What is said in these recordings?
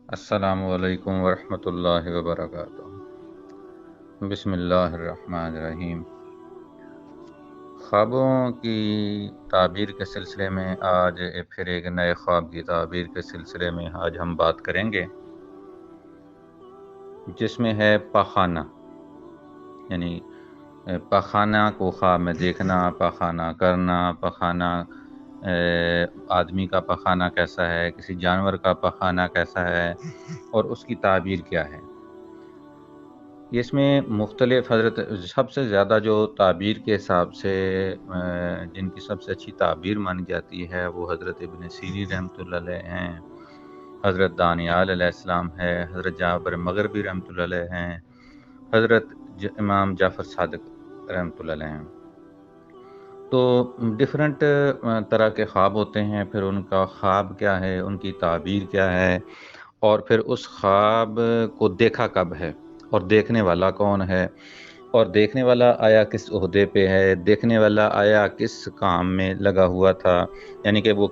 السلام علیکم ورحمۃ اللہ وبرکاتہ۔ بسم اللہ الرحمن الرحیم۔ خوابوں کی تعبیر کے سلسلے میں آج پھر ایک نئے خواب کی تعبیر کے سلسلے میں آج ہم بات کریں گے، جس میں ہے پاخانہ، یعنی پاخانہ کو خواب میں دیکھنا، پاخانہ کرنا، پاخانہ آدمی کا پاخانہ کیسا ہے، کسی جانور کا پاخانہ کیسا ہے اور اس کی تعبیر کیا ہے۔ اس میں مختلف حضرت سب سے زیادہ جو تعبیر کے حساب سے جن کی سب سے اچھی تعبیر مانی جاتی ہے وہ حضرت ابن سیرین رحمۃ اللہ علیہ ہیں، حضرت دانیال علیہ السلام ہے، حضرت جعفر مغربی رحمۃ اللہ علیہ ہیں، حضرت امام جعفر صادق رحمۃ اللہ علیہ ہیں۔ تو ڈفرینٹ طرح کے خواب ہوتے ہیں، پھر ان کا خواب کیا ہے، ان کی تعبیر کیا ہے، اور پھر اس خواب کو دیکھا کب ہے اور دیکھنے والا کون ہے، اور دیکھنے والا آیا کس عہدے پہ ہے، دیکھنے والا آیا کس کام میں لگا ہوا تھا، یعنی کہ وہ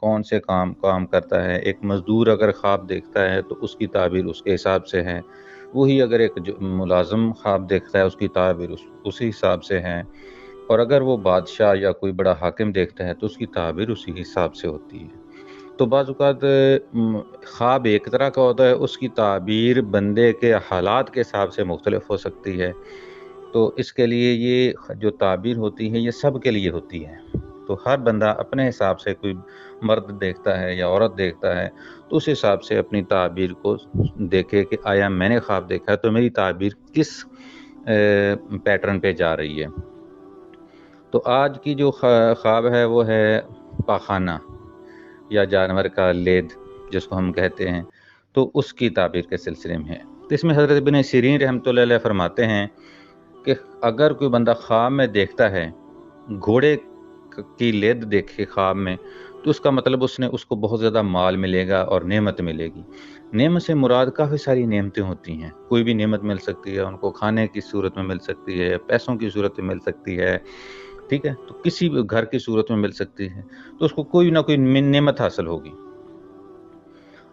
کون سے کام کرتا ہے۔ ایک مزدور اگر خواب دیکھتا ہے تو اس کی تعبیر اس کے حساب سے ہے، وہی اگر ایک ملازم خواب دیکھتا ہے اس کی تعبیر اسی حساب سے ہے، اور اگر وہ بادشاہ یا کوئی بڑا حاکم دیکھتا ہے تو اس کی تعبیر اسی حساب سے ہوتی ہے۔ تو بعض اوقات خواب ایک طرح کا ہوتا ہے، اس کی تعبیر بندے کے حالات کے حساب سے مختلف ہو سکتی ہے۔ تو اس کے لیے یہ جو تعبیر ہوتی ہے یہ سب کے لیے ہوتی ہے۔ تو ہر بندہ اپنے حساب سے، کوئی مرد دیکھتا ہے یا عورت دیکھتا ہے تو اس حساب سے اپنی تعبیر کو دیکھے کہ آیا میں نے خواب دیکھا ہے تو میری تعبیر کس پیٹرن پہ جا رہی ہے۔ تو آج کی جو خواب ہے وہ ہے پاخانہ یا جانور کا لید جس کو ہم کہتے ہیں، تو اس کی تعبیر کے سلسلے میں ہے۔ تو اس میں حضرت ابن سیرین رحمۃ اللہ علیہ فرماتے ہیں کہ اگر کوئی بندہ خواب میں دیکھتا ہے گھوڑے کی لید دیکھے خواب میں تو اس کا مطلب اس کو بہت زیادہ مال ملے گا اور نعمت ملے گی۔ نعمت سے مراد کافی ساری نعمتیں ہوتی ہیں، کوئی بھی نعمت مل سکتی ہے، ان کو کھانے کی صورت میں مل سکتی ہے، پیسوں کی صورت میں مل سکتی ہے، ٹھیک ہے، تو کسی بھی گھر کی صورت میں مل سکتی ہے، تو اس کو کوئی نہ کوئی نعمت حاصل ہوگی۔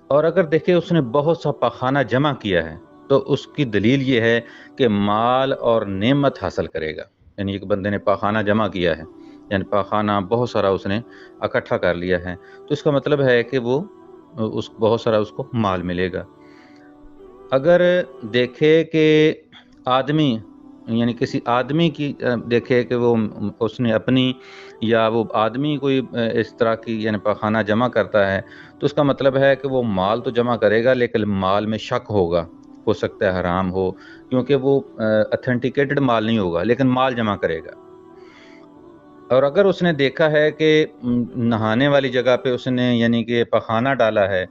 اور اگر دیکھیں اس نے بہت سا پاخانہ جمع کیا ہے تو اس کی دلیل یہ ہے کہ مال اور نعمت حاصل کرے گا۔ یعنی ایک بندے نے پاخانہ جمع کیا ہے، یعنی پاخانہ بہت سارا اس نے اکٹھا کر لیا ہے، تو اس کا مطلب ہے کہ وہ بہت سارا اس کو مال ملے گا۔ اگر دیکھے کہ آدمی، یعنی کسی آدمی کی دیکھے کہ وہ اس نے اپنی یا وہ آدمی کوئی اس طرح کی یعنی پاخانہ جمع کرتا ہے تو اس کا مطلب ہے کہ وہ مال تو جمع کرے گا لیکن مال میں شک ہوگا، ہو سکتا ہے حرام ہو، کیونکہ وہ اتھینٹیکیٹڈ مال نہیں ہوگا لیکن مال جمع کرے گا۔ اور اگر اس نے دیکھا ہے کہ نہانے والی جگہ پہ اس نے یعنی کہ پاخانہ ڈالا ہے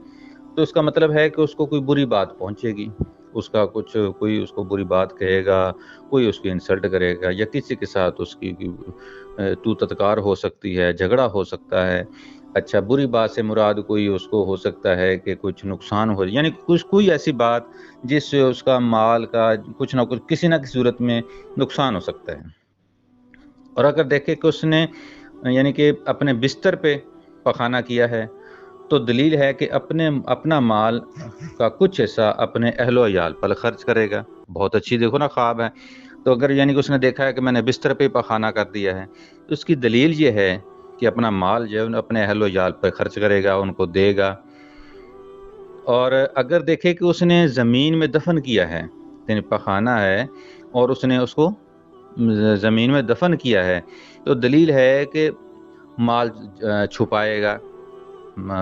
تو اس کا مطلب ہے کہ اس کو کوئی بری بات پہنچے گی، اس کا کوئی اس کو بری بات کہے گا، کوئی اس کی انسلٹ کرے گا، یا کسی کے ساتھ اس کی تو تتکار ہو سکتی ہے، جھگڑا ہو سکتا ہے۔ اچھا، بری بات سے مراد کوئی اس کو ہو سکتا ہے کہ کچھ نقصان ہو، یعنی کوئی ایسی بات جس سے اس کا مال کا کچھ نہ کچھ کسی نہ کسی صورت میں نقصان ہو سکتا ہے۔ اور اگر دیکھے کہ اس نے یعنی کہ اپنے بستر پہ پخانہ کیا ہے تو دلیل ہے کہ اپنا مال کا کچھ حصہ اپنے اہل و عیال پر خرچ کرے گا۔ بہت اچھی دیکھو نا خواب ہے، تو اگر یعنی کہ اس نے دیکھا ہے کہ میں نے بستر پہ پخانہ کر دیا ہے تو اس کی دلیل یہ ہے کہ اپنا مال جو ہے اپنے اہل و عیال پر خرچ کرے گا، ان کو دے گا۔ اور اگر دیکھے کہ اس نے زمین میں دفن کیا ہے، یعنی پخانہ ہے اور اس نے اس کو زمین میں دفن کیا ہے تو دلیل ہے کہ مال چھپائے گا،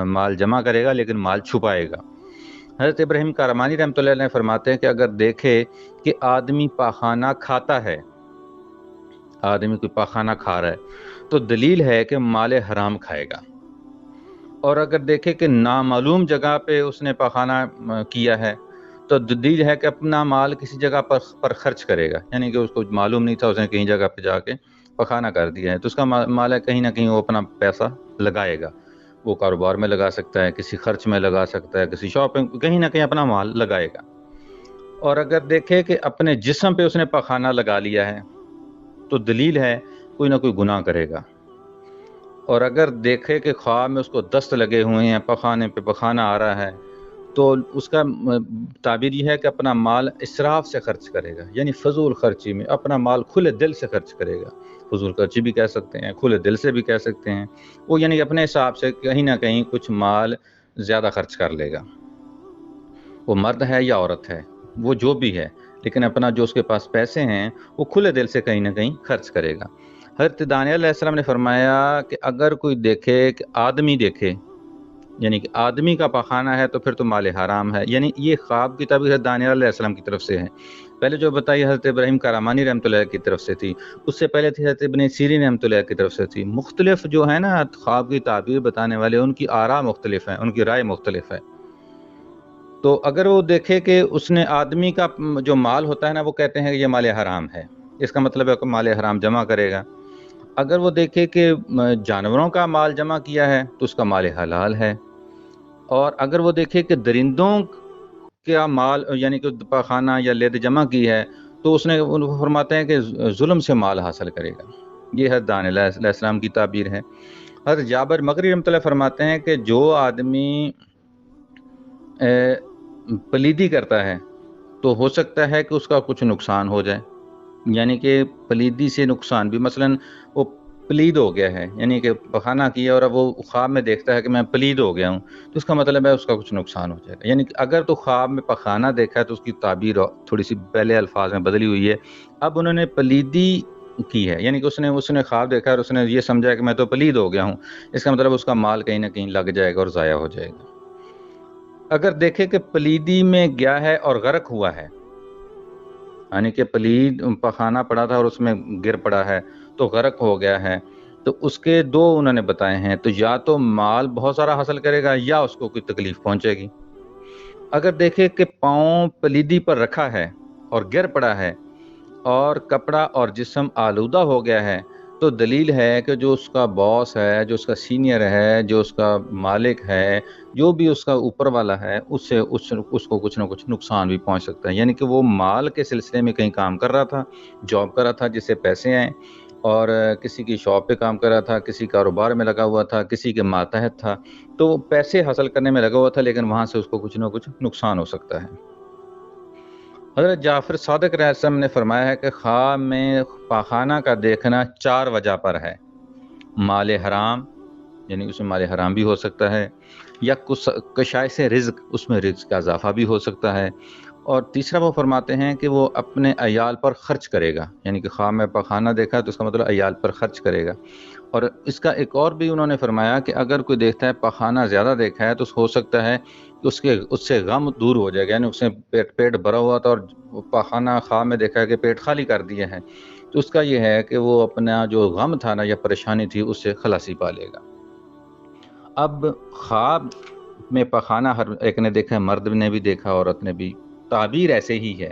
مال جمع کرے گا لیکن مال چھپائے گا۔ حضرت ابراہیم کارمانی رحمۃ اللہ علیہ فرماتے ہیں کہ اگر دیکھے کہ آدمی پاخانہ کھاتا ہے، آدمی کوئی پاخانہ کھا رہا ہے تو دلیل ہے کہ مال حرام کھائے گا۔ اور اگر دیکھے کہ نامعلوم جگہ پہ اس نے پاخانہ کیا ہے تو دلیل ہے کہ اپنا مال کسی جگہ پر خرچ کرے گا، یعنی کہ اس کو معلوم نہیں تھا، اس نے کہیں جگہ پہ جا کے پاخانہ کر دیا ہے تو اس کا مال ہے کہیں نہ کہیں وہ اپنا پیسہ لگائے گا، وہ کاروبار میں لگا سکتا ہے، کسی خرچ میں لگا سکتا ہے، کسی شاپنگ، کہیں نہ کہیں اپنا مال لگائے گا۔ اور اگر دیکھے کہ اپنے جسم پہ اس نے پاخانہ لگا لیا ہے تو دلیل ہے کوئی نہ کوئی گناہ کرے گا۔ اور اگر دیکھے کہ خواب میں اس کو دست لگے ہوئے ہیں، پخانے پہ پخانہ آ رہا ہے تو اس کا تعبیر یہ ہے کہ اپنا مال اسراف سے خرچ کرے گا، یعنی فضول خرچی میں اپنا مال کھلے دل سے خرچ کرے گا. فضول خرچی بھی کہہ سکتے ہیں، کھلے دل سے بھی کہہ سکتے ہیں. وہ یعنی اپنے حساب سے کہیں نہ کہیں کچھ مال زیادہ خرچ کر لے گا. وہ مرد ہے یا عورت ہے، وہ جو بھی ہے، لیکن اپنا جو اس کے پاس پیسے ہیں وہ کھلے دل سے کہیں نہ کہیں خرچ کرے گا. حضرت دانیال علیہ السلام نے فرمایا کہ اگر کوئی دیکھے کہ آدمی دیکھے، یعنی کہ آدمی کا پاخانہ ہے تو پھر تو مال حرام ہے. یعنی یہ خواب کی تعبیر حضرت دانیال علیہ السلام کی طرف سے ہے. پہلے جو بتائی حضرت ابراہیم کرامانی رحمۃ اللہ کی طرف سے تھی، اس سے پہلے تھی حضرت ابن سیرین رحمۃ اللہ کی طرف سے تھی. مختلف جو ہے نا خواب کی تعبیر بتانے والے، ان کی آراء مختلف ہیں، ان کی رائے مختلف ہے. تو اگر وہ دیکھے کہ اس نے آدمی کا جو مال ہوتا ہے نا، وہ کہتے ہیں کہ یہ مال حرام ہے، اس کا مطلب ہے کہ مال حرام جمع کرے گا. اگر وہ دیکھے کہ جانوروں کا مال جمع کیا ہے تو اس کا مال حلال ہے. اور اگر وہ دیکھے کہ درندوں کا مال یعنی کہ پاخانہ یا لید جمع کی ہے تو اس نے فرماتے ہیں کہ ظلم سے مال حاصل کرے گا. یہ حضرت دانیال علیہ السلام کی تعبیر ہے. حضرت جابر مغری رحمۃ اللہ فرماتے ہیں کہ جو آدمی پلیدی کرتا ہے تو ہو سکتا ہے کہ اس کا کچھ نقصان ہو جائے. یعنی کہ پلیدی سے نقصان بھی، مثلا وہ پلید ہو گیا ہے، یعنی کہ پخانہ کیا اور اب وہ خواب میں دیکھتا ہے کہ میں پلید ہو گیا ہوں، تو اس کا مطلب ہے اس کا کچھ نقصان ہو جائے گا. یعنی کہ اگر تو خواب میں پخانہ دیکھا ہے تو اس کی تعبیر تھوڑی سی پہلے الفاظ میں بدلی ہوئی ہے. اب انہوں نے پلیدی کی ہے، یعنی کہ اس نے خواب دیکھا اور اس نے یہ سمجھا کہ میں تو پلید ہو گیا ہوں، اس کا مطلب اس کا مال کہیں نہ کہیں لگ جائے گا اور ضائع ہو جائے گا. اگر دیکھے کہ پلیدی میں گیا ہے اور غرق ہوا ہے، یعنی کہ پلید پخانہ پڑا تھا اور اس میں گر پڑا ہے تو غرق ہو گیا ہے، تو اس کے دو انہوں نے بتائے ہیں. تو یا تو مال بہت سارا حاصل کرے گا یا اس کو کوئی تکلیف پہنچے گی. اگر دیکھے کہ پاؤں پلیدی پر رکھا ہے اور گر پڑا ہے اور کپڑا اور جسم آلودہ ہو گیا ہے، تو دلیل ہے کہ جو اس کا باس ہے، جو اس کا سینئر ہے، جو اس کا مالک ہے، جو بھی اس کا اوپر والا ہے، اس کو کچھ نہ کچھ نقصان بھی پہنچ سکتا ہے. یعنی کہ وہ مال کے سلسلے میں کہیں کام کر رہا تھا، جاب کر رہا تھا جس سے پیسے آئیں، اور کسی کی شاپ پہ کام کر رہا تھا، کسی کاروبار میں لگا ہوا تھا، کسی کے ماتحت تھا، تو وہ پیسے حاصل کرنے میں لگا ہوا تھا، لیکن وہاں سے اس کو کچھ نہ کچھ نقصان ہو سکتا ہے. حضرت جعفر صادق علیہ السلام نے فرمایا ہے کہ خواب میں پاخانہ کا دیکھنا 4 وجہ پر ہے. مال حرام، یعنی اس میں مال حرام بھی ہو سکتا ہے، یا کشائش رزق، اس میں رزق کا اضافہ بھی ہو سکتا ہے. اور تیسرا وہ فرماتے ہیں کہ وہ اپنے عیال پر خرچ کرے گا، یعنی کہ خواب میں پاخانہ دیکھا تو اس کا مطلب عیال پر خرچ کرے گا. اور اس کا ایک اور بھی انہوں نے فرمایا کہ اگر کوئی دیکھتا ہے پاخانہ زیادہ دیکھا ہے تو ہو سکتا ہے کہ اس سے غم دور ہو جائے گا، یعنی اس نے پیٹ بھرا ہوا تھا اور پاخانہ خواب میں دیکھا ہے کہ پیٹ خالی کر دیا ہے، تو اس کا یہ ہے کہ وہ اپنا جو غم تھا نا یا پریشانی تھی اس سے خلاصی پا لے گا. اب خواب میں پاخانہ ہر ایک نے دیکھا، مرد نے بھی دیکھا، عورت نے بھی. تعبیر ایسے ہی ہے،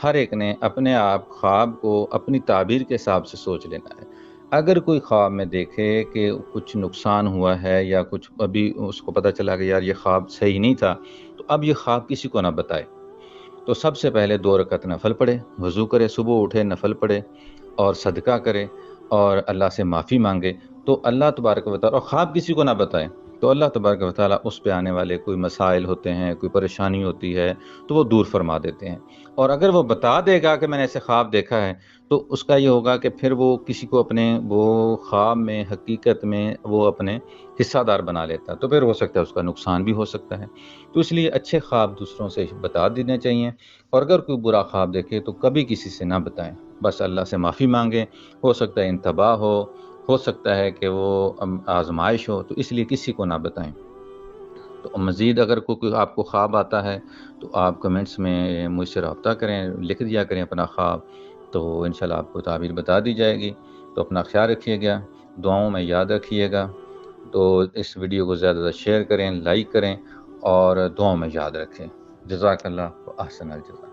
ہر ایک نے اپنے آپ خواب کو اپنی تعبیر کے حساب سے سوچ لینا ہے. اگر کوئی خواب میں دیکھے کہ کچھ نقصان ہوا ہے یا کچھ ابھی اس کو پتہ چلا کہ یار یہ خواب صحیح نہیں تھا، تو اب یہ خواب کسی کو نہ بتائے. تو سب سے پہلے 2 رکعت نفل پڑھے، وضو کرے، صبح اٹھے نفل پڑھے اور صدقہ کرے اور اللہ سے معافی مانگے. تو اللہ تبارک و تعالیٰ، اور خواب کسی کو نہ بتائے، تو اللہ تبارک و تعالیٰ اس پہ آنے والے کوئی مسائل ہوتے ہیں، کوئی پریشانی ہوتی ہے تو وہ دور فرما دیتے ہیں. اور اگر وہ بتا دے گا کہ میں نے ایسے خواب دیکھا ہے، تو اس کا یہ ہوگا کہ پھر وہ کسی کو اپنے وہ خواب میں حقیقت میں وہ اپنے حصہ دار بنا لیتا ہے، تو پھر ہو سکتا ہے اس کا نقصان بھی ہو سکتا ہے. تو اس لیے اچھے خواب دوسروں سے بتا دینے چاہیے، اور اگر کوئی برا خواب دیکھے تو کبھی کسی سے نہ بتائیں، بس اللہ سے معافی مانگیں. ہو سکتا ہے انتباہ ہو سکتا ہے کہ وہ آزمائش ہو، تو اس لیے کسی کو نہ بتائیں. تو مزید اگر کوئی آپ کو خواب آتا ہے تو آپ کمنٹس میں مجھ سے رابطہ کریں، لکھ دیا کریں اپنا خواب، تو انشاءاللہ آپ کو تعبیر بتا دی جائے گی. تو اپنا خیال رکھیے گا، دعاؤں میں یاد رکھیے گا. تو اس ویڈیو کو زیادہ زیادہ شیئر کریں، لائک کریں اور دعاؤں میں یاد رکھیں. جزاک اللہ و احسن الجزا.